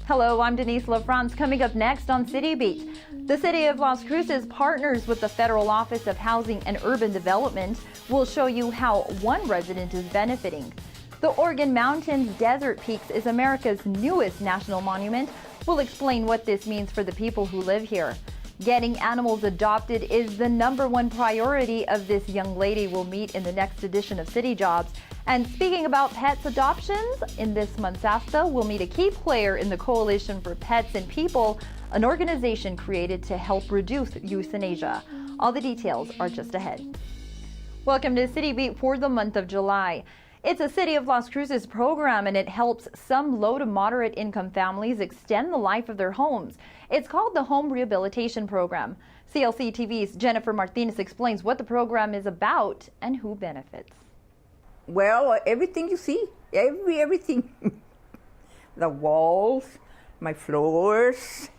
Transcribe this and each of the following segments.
Hello, I'm Denise LaFrance. Coming up next on City Beat. The City of Las Cruces partners with the Federal Office of Housing and Urban Development. We'll show you how one resident is benefiting. The Oregon Mountains Desert Peaks is America's newest national monument. We'll explain what this means for the people who live here. Getting animals adopted is the #1 priority of this young lady we'll meet in the next edition of City Jobs. And speaking about pets adoptions, in this month's AFTA, we'll meet a key player in the Coalition for Pets and People, an organization created to help reduce euthanasia. All the details are just ahead. Welcome to City Beat for the month of July. It's a City of Las Cruces program, and it helps some low to moderate income families extend the life of their homes. It's called the Home Rehabilitation Program. CLC TV's Jennifer Martinez explains what the program is about and who benefits. Well, everything you see, everything. The walls, my floors.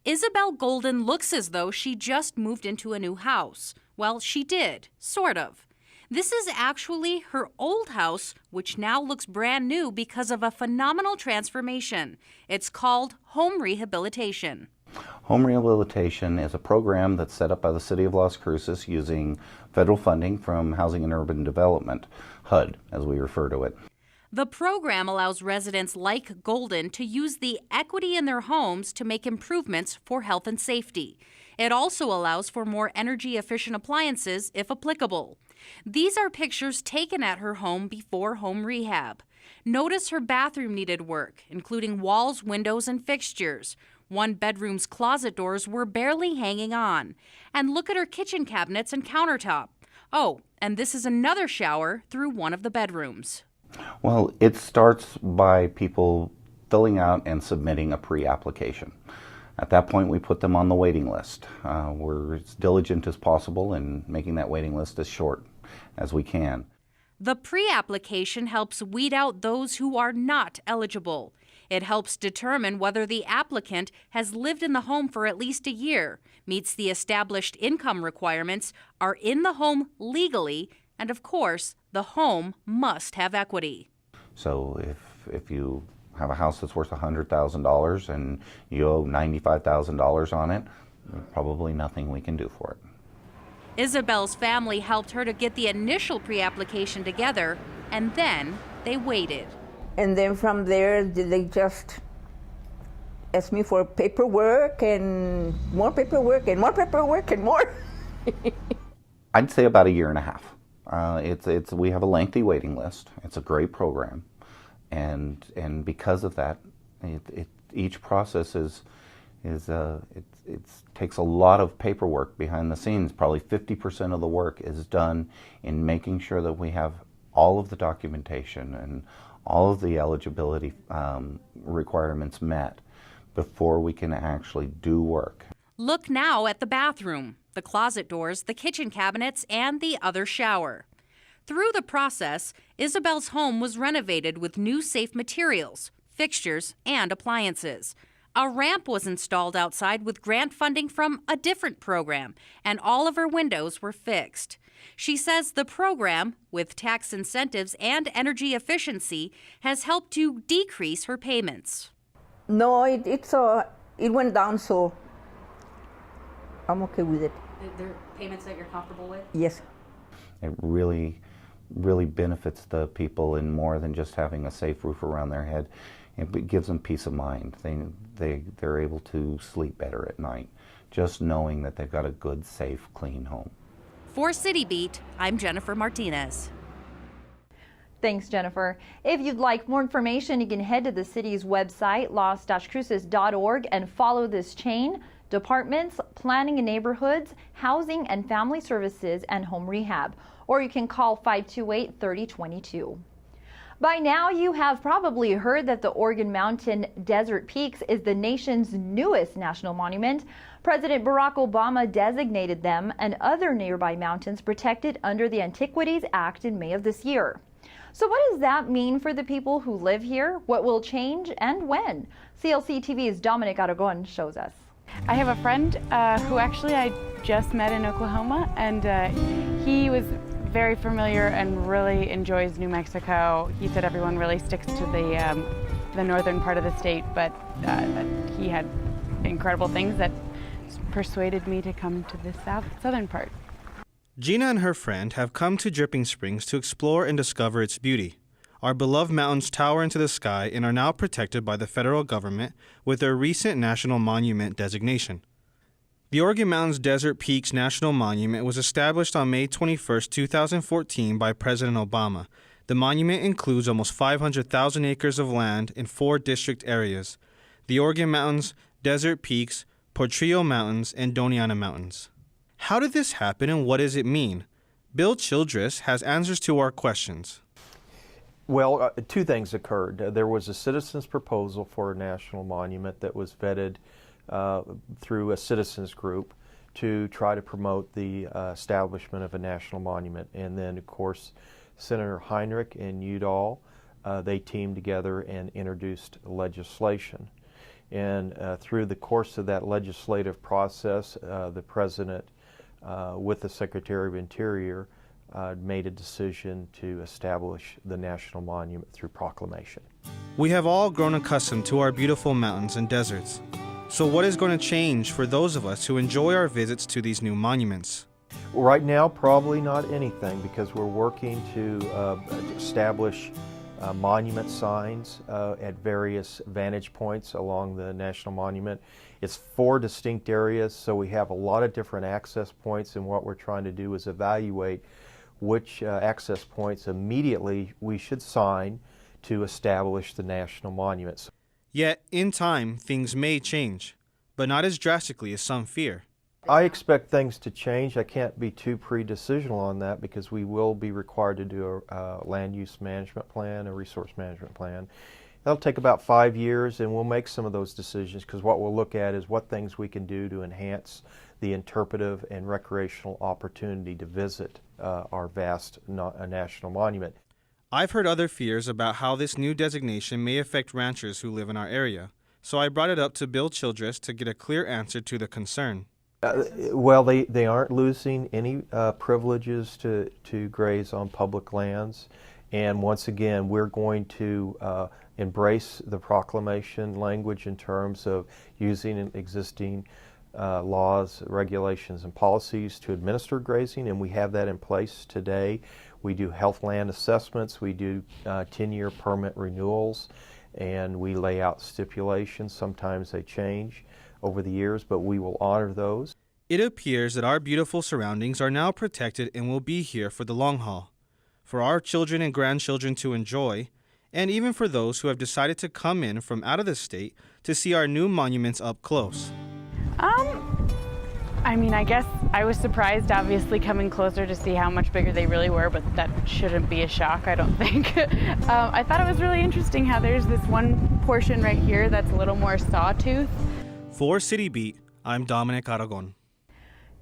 Isabel Golden looks as though she just moved into a new house. Well, she did, sort of. This is actually her old house, which now looks brand new because of a phenomenal transformation. It's called Home Rehabilitation. Home Rehabilitation is a program that's set up by the City of Las Cruces using federal funding from Housing and Urban Development, HUD, as we refer to it. The program allows residents like Golden to use the equity in their homes to make improvements for health and safety. It also allows for more energy-efficient appliances, if applicable. These are pictures taken at her home before home rehab. Notice her bathroom needed work, including walls, windows, and fixtures. One bedroom's closet doors were barely hanging on. And look at her kitchen cabinets and countertop. Oh, and this is another shower through one of the bedrooms. Well, it starts by people filling out and submitting a pre-application. At that point, we put them on the waiting list. We're as diligent as possible in making that waiting list as short as we can. The pre-application helps weed out those who are not eligible. It helps determine whether the applicant has lived in the home for at least a year, meets the established income requirements, are in the home legally, and of course, the home must have equity. So if you have a house that's worth $100,000 and you owe $95,000 on it, probably nothing we can do for it. Isabel's family helped her to get the initial pre-application together, and then they waited. And then from there, they just asked me for paperwork and more paperwork and more paperwork and more. I'd say about 1.5 years. We have a lengthy waiting list. It's a great program, and because of that, each process it takes a lot of paperwork behind the scenes. Probably 50% of the work is done in making sure that we have all of the documentation and all of the eligibility requirements met before we can actually do work. Look now at the bathroom, the closet doors, the kitchen cabinets, and the other shower. Through the process, Isabel's home was renovated with new safe materials, fixtures, and appliances. A ramp was installed outside with grant funding from a different program, and all of her windows were fixed. She says the program, with tax incentives and energy efficiency, has helped to decrease her payments. No, it went down, so I'm okay with it. There are payments that you're comfortable with? Yes. It really benefits the people in more than just having a safe roof around their head. It gives them peace of mind. They're able to sleep better at night, just knowing that they've got a good, safe, clean home. For City Beat, I'm Jennifer Martinez. Thanks, Jennifer. If you'd like more information, you can head to the city's website, las-cruces.org, and follow this chain: departments, planning and neighborhoods, housing and family services, and home rehab. Or you can call 528-3022. By now, you have probably heard that the Oregon Mountain Desert Peaks is the nation's newest national monument. President Barack Obama designated them and other nearby mountains protected under the Antiquities Act in May of this year. So what does that mean for the people who live here? What will change and when? CLC TV's Dominic Aragon shows us. I have a friend who actually I just met in Oklahoma, and he was very familiar and really enjoys New Mexico. He said everyone really sticks to the the northern part of the state, but he had incredible things that persuaded me to come to the southern part. Gina and her friend have come to Dripping Springs to explore and discover its beauty. Our beloved mountains tower into the sky and are now protected by the federal government with their recent National Monument designation. The Organ Mountains Desert Peaks National Monument was established on May 21, 2014 by President Obama. The monument includes almost 500,000 acres of land in 4 district areas: the Organ Mountains, Desert Peaks, Portillo Mountains, and Doniana Mountains. How did this happen and what does it mean? Bill Childress has answers to our questions. Well, 2 things occurred. There was a citizen's proposal for a national monument that was vetted through a citizens group to try to promote the establishment of a national monument. And then, of course, Senator Heinrich and Udall, they teamed together and introduced legislation. And through the course of that legislative process, the President, with the Secretary of Interior, made a decision to establish the national monument through proclamation. We have all grown accustomed to our beautiful mountains and deserts. So what is going to change for those of us who enjoy our visits to these new monuments? Right now, probably not anything, because we're working to establish monument signs at various vantage points along the national monument. It's 4 distinct areas, so we have a lot of different access points, and what we're trying to do is evaluate which access points immediately we should sign to establish the national monuments. Yet, in time, things may change, but not as drastically as some fear. I expect things to change. I can't be too pre-decisional on that because we will be required to do a land use management plan, a resource management plan. That'll take about 5 years, and we'll make some of those decisions, because what we'll look at is what things we can do to enhance the interpretive and recreational opportunity to visit our vast national monument. I've heard other fears about how this new designation may affect ranchers who live in our area, so I brought it up to Bill Childress to get a clear answer to the concern. Well, they aren't losing any privileges to graze on public lands. And once again, we're going to embrace the proclamation language in terms of using existing laws, regulations, and policies to administer grazing, and we have that in place today. We do health land assessments, we do 10-year permit renewals, and we lay out stipulations. Sometimes they change over the years, but we will honor those. It appears that our beautiful surroundings are now protected and will be here for the long haul, for our children and grandchildren to enjoy, and even for those who have decided to come in from out of the state to see our new monuments up close. I mean, I guess I was surprised, obviously, coming closer to see how much bigger they really were, but that shouldn't be a shock, I don't think. I thought it was really interesting how there's this one portion right here that's a little more sawtooth. For City Beat, I'm Dominic Aragon.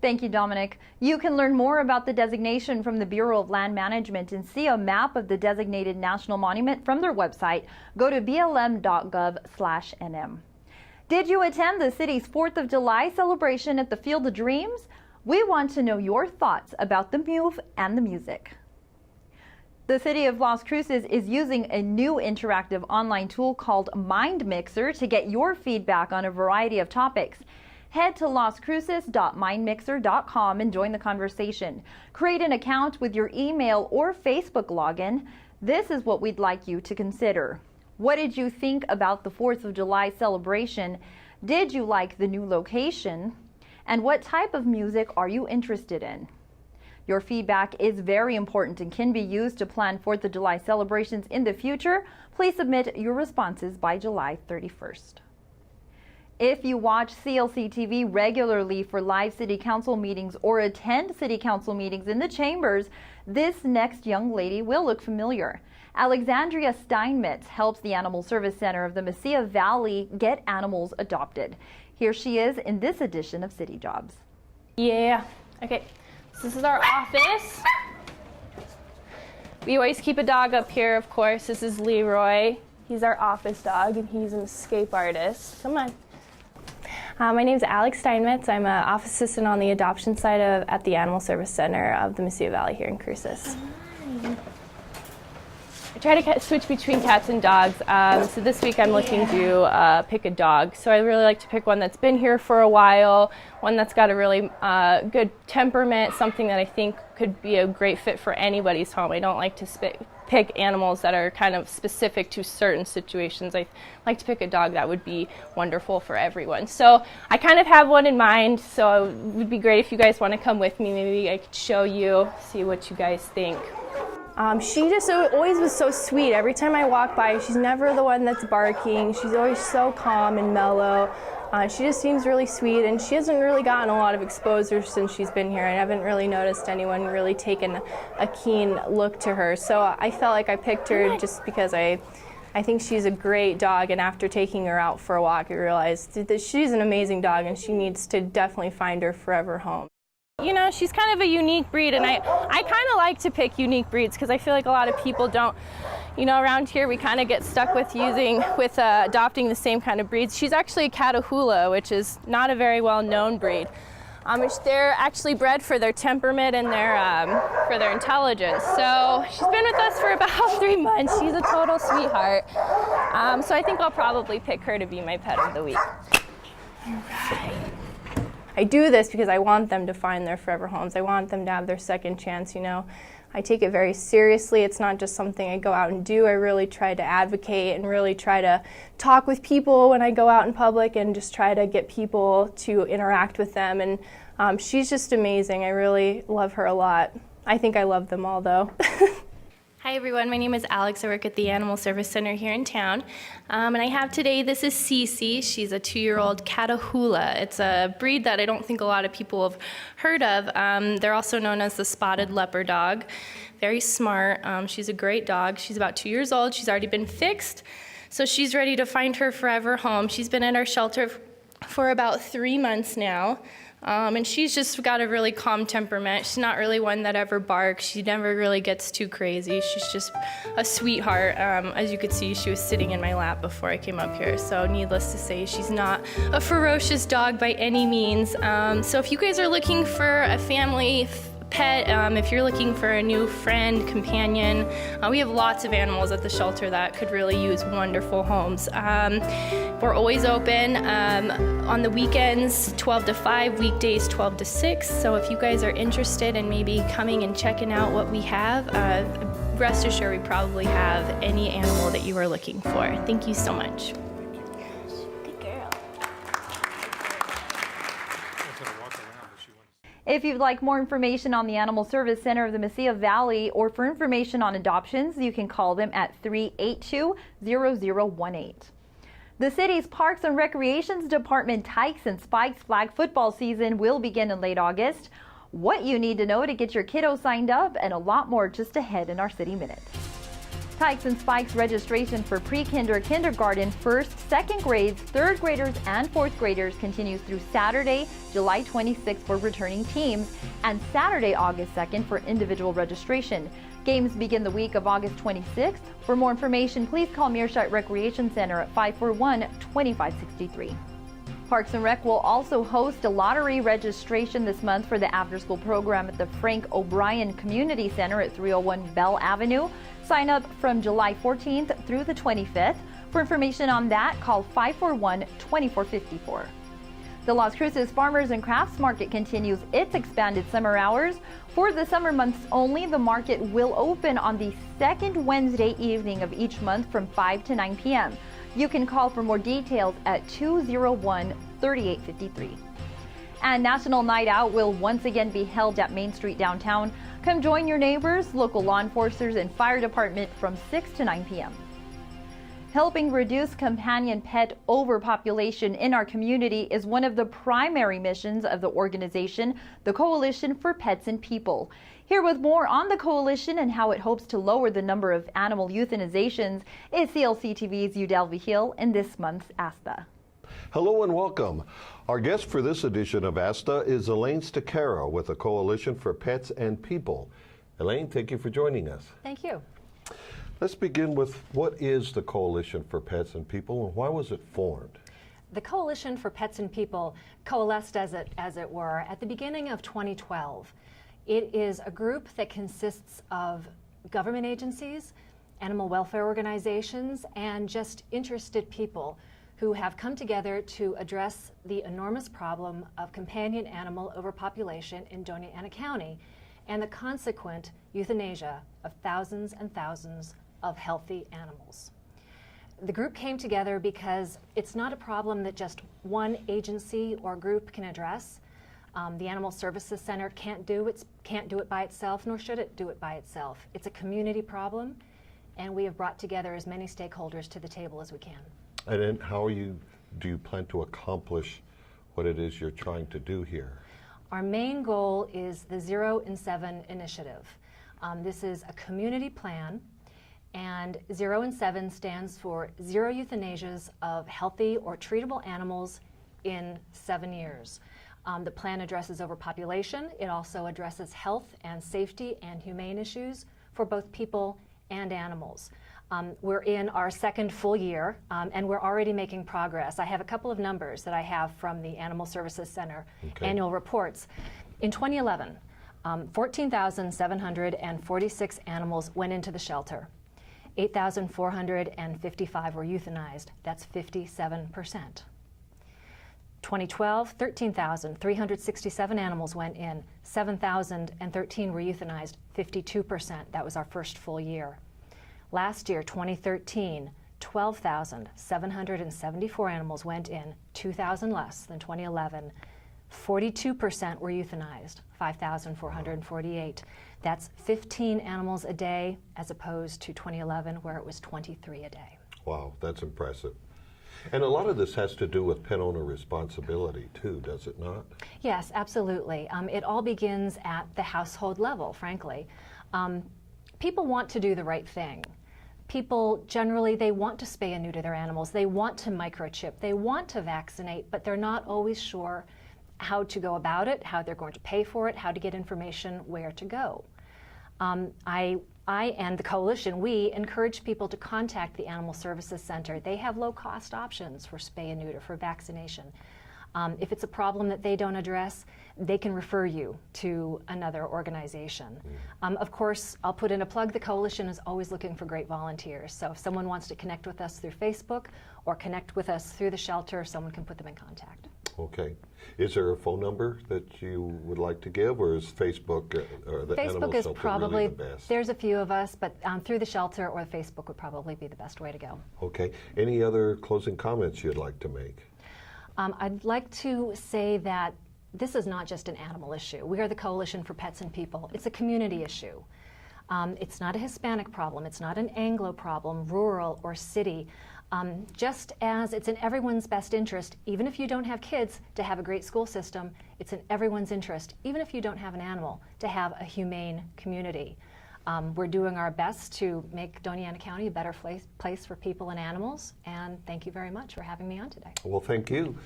Thank you, Dominic. You can learn more about the designation from the Bureau of Land Management and see a map of the designated national monument from their website. Go to blm.gov/nm. Did you attend the city's 4th of July celebration at the Field of Dreams? We want to know your thoughts about the move and the music. The city of Las Cruces is using a new interactive online tool called Mind Mixer to get your feedback on a variety of topics. Head to lascruces.mindmixer.com and join the conversation. Create an account with your email or Facebook login. This is what we'd like you to consider. What did you think about the 4th of July celebration? Did you like the new location? And what type of music are you interested in? Your feedback is very important and can be used to plan 4th of July celebrations in the future. Please submit your responses by July 31st. If you watch CLC TV regularly for live city council meetings or attend city council meetings in the chambers, this next young lady will look familiar. Alec Steinmetz helps the Animal Service Center of the Mesilla Valley get animals adopted. Here she is in this edition of City Jobs. Yeah, okay, so this is our office. We always keep a dog up here, of course. This is Leroy. He's our office dog, and he's an escape artist. Come on. My name is Alec Steinmetz. I'm an office assistant on the adoption side at the Animal Service Center of the Mesilla Valley here in Cruces. try to switch between cats and dogs. So this week I'm looking to pick a dog. So I really like to pick one that's been here for a while, one that's got a really good temperament, something that I think could be a great fit for anybody's home. I don't like to pick animals that are kind of specific to certain situations. I like to pick a dog that would be wonderful for everyone. So I kind of have one in mind, so it would be great if you guys want to come with me. Maybe I could show you, see what you guys think. She just always was so sweet. Every time I walk by, she's never the one that's barking. She's always so calm and mellow. She just seems really sweet, and she hasn't really gotten a lot of exposure since she's been here. I haven't really noticed anyone really taking a keen look to her. So I felt like I picked her just because I think she's a great dog, and after taking her out for a walk, I realized that she's an amazing dog, and she needs to definitely find her forever home. You know, she's kind of a unique breed, and I kind of like to pick unique breeds because I feel like a lot of people don't. You know, around here we kind of get stuck with adopting the same kind of breeds. She's actually a Catahoula, which is not a very well-known breed. Which they're actually bred for their temperament and for their intelligence. So she's been with us for about 3 months. She's a total sweetheart. So I think I'll probably pick her to be my pet of the week. All right. I do this because I want them to find their forever homes. I want them to have their second chance, you know. I take it very seriously. It's not just something I go out and do. I really try to advocate and really try to talk with people when I go out in public and just try to get people to interact with them. And she's just amazing. I really love her a lot. I think I love them all, though. Hi everyone, my name is Alex. I work at the Animal Service Center here in town. And I have today, this is Cece. She's a 2-year-old Catahoula. It's a breed that I don't think a lot of people have heard of. They're also known as the spotted leopard dog. Very smart. She's a great dog. She's about 2 years old. She's already been fixed. So she's ready to find her forever home. She's been in our shelter for about 3 months now. And she's just got a really calm temperament. She's not really one that ever barks. She never really gets too crazy. She's just a sweetheart. As you could see, she was sitting in my lap before I came up here. So needless to say, she's not a ferocious dog by any means. So if you guys are looking for a family pet, if you're looking for a new friend, companion, we have lots of animals at the shelter that could really use wonderful homes. We're always open on the weekends, 12 to 5, weekdays 12 to 6. So if you guys are interested in maybe coming and checking out what we have, rest assured we probably have any animal that you are looking for. Thank you so much. Good girl. If you'd like more information on the Animal Service Center of the Mesilla Valley or for information on adoptions, you can call them at 382-0018. The city's Parks and Recreations Department Tykes and Spikes flag football season will begin in late August. What you need to know to get your kiddo signed up and a lot more just ahead in our City Minute. Tykes and Spikes registration for pre-kinder, kindergarten, first, second grades, third graders, and fourth graders continues through Saturday, July 26th for returning teams and Saturday, August 2nd for individual registration. Games begin the week of August 26th. For more information, please call Mearshart Recreation Center at 541-2563. Parks and Rec will also host a lottery registration this month for the after-school program at the Frank O'Brien Community Center at 301 Bell Avenue. Sign up from July 14th through the 25th. For information on that, call 541-2454. The Las Cruces Farmers and Crafts Market continues its expanded summer hours. For the summer months only, the market will open on the second Wednesday evening of each month from 5 to 9 p.m. You can call for more details at 201-3853. And National Night Out will once again be held at Main Street downtown. Come join your neighbors, local law enforcers, and fire department from 6 to 9 p.m. Helping reduce companion pet overpopulation in our community is one of the primary missions of the organization, the Coalition for Pets and People. Here with more on the coalition and how it hopes to lower the number of animal euthanizations is CLC TV's Udell Vigil in this month's ASTA. Hello and welcome. Our guest for this edition of ASTA is Elaine Stacaro with the Coalition for Pets and People. Elaine, thank you for joining us. Thank you. Let's begin with what is the Coalition for Pets and People and why was it formed? The Coalition for Pets and People coalesced, as it were, at the beginning of 2012. It is a group that consists of government agencies animal welfare organizations, and just interested people who have come together to address the enormous problem of companion animal overpopulation in Doña Ana County and the consequent euthanasia of thousands and thousands of healthy animals. The group came together because it's not a problem that just one agency or group can address. The Animal Services Center can't do it by itself, nor should it do it by itself. It's a community problem, and we have brought together as many stakeholders to the table as we can. And then how do you plan to accomplish what it is you're trying to do here? Our main goal is the 0 in 7 initiative. This is a community plan, and 0 in 7 stands for 0 euthanasias of healthy or treatable animals in 7 years. The plan addresses overpopulation. It also addresses health and safety and humane issues for both people and animals. We're in our second full year, and we're already making progress. I have a couple of numbers that I have from the Animal Services Center annual reports. In 2011, 14,746 animals went into the shelter. 8,455 were euthanized. That's 57%. 2012, 13,367 animals went in. 7,013 were euthanized. 52%. That was our first full year. Last year, 2013, 12,774 animals went in, 2,000 less than 2011. 42% were euthanized, 5,448. That's 15 animals a day as opposed to 2011 where it was 23 a day. Wow, that's impressive. And a lot of this has to do with pet owner responsibility too, does it not? Yes, absolutely. It all begins at the household level, frankly. People want to do the right thing. People generally, they want to spay and neuter their animals. They want to microchip. They want to vaccinate, but they're not always sure how to go about it, how they're going to pay for it, how to get information, where to go. I and the coalition, we encourage people to contact the Animal Services Center. They have low-cost options for spay and neuter, for vaccination. If it's a problem that they don't address, they can refer you to another organization. Of course, I'll put in a plug. The coalition is always looking for great volunteers. So if someone wants to connect with us through Facebook or connect with us through the shelter, someone can put them in contact. Okay. Is there a phone number that you would like to give, or is Facebook or the Animal Facebook is Shelter probably, really the best? There's a few of us, but through the shelter or Facebook would probably be the best way to go. Okay. Any other closing comments you'd like to make? I'd like to say that this is not just an animal issue. We are the Coalition for Pets and People. It's a community issue. It's not a Hispanic problem. It's not an Anglo problem, rural or city. Just as it's in everyone's best interest, even if you don't have kids, to have a great school system, it's in everyone's interest, even if you don't have an animal, to have a humane community. We're doing our best to make Doña Ana County a better place for people and animals, and thank you very much for having me on today. Well, thank you.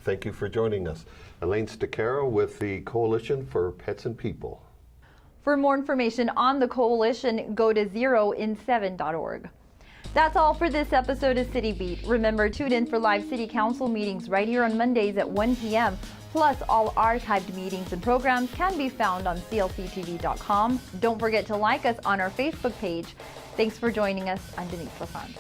Thank you for joining us. Elaine Stacaro with the Coalition for Pets and People. For more information on the coalition, go to 0in7.org. That's all for this episode of City Beat. Remember, tune in for live City Council meetings right here on Mondays at 1 p.m. Plus, all archived meetings and programs can be found on clctv.com. Don't forget to like us on our Facebook page. Thanks for joining us. I'm Denise LaFrance.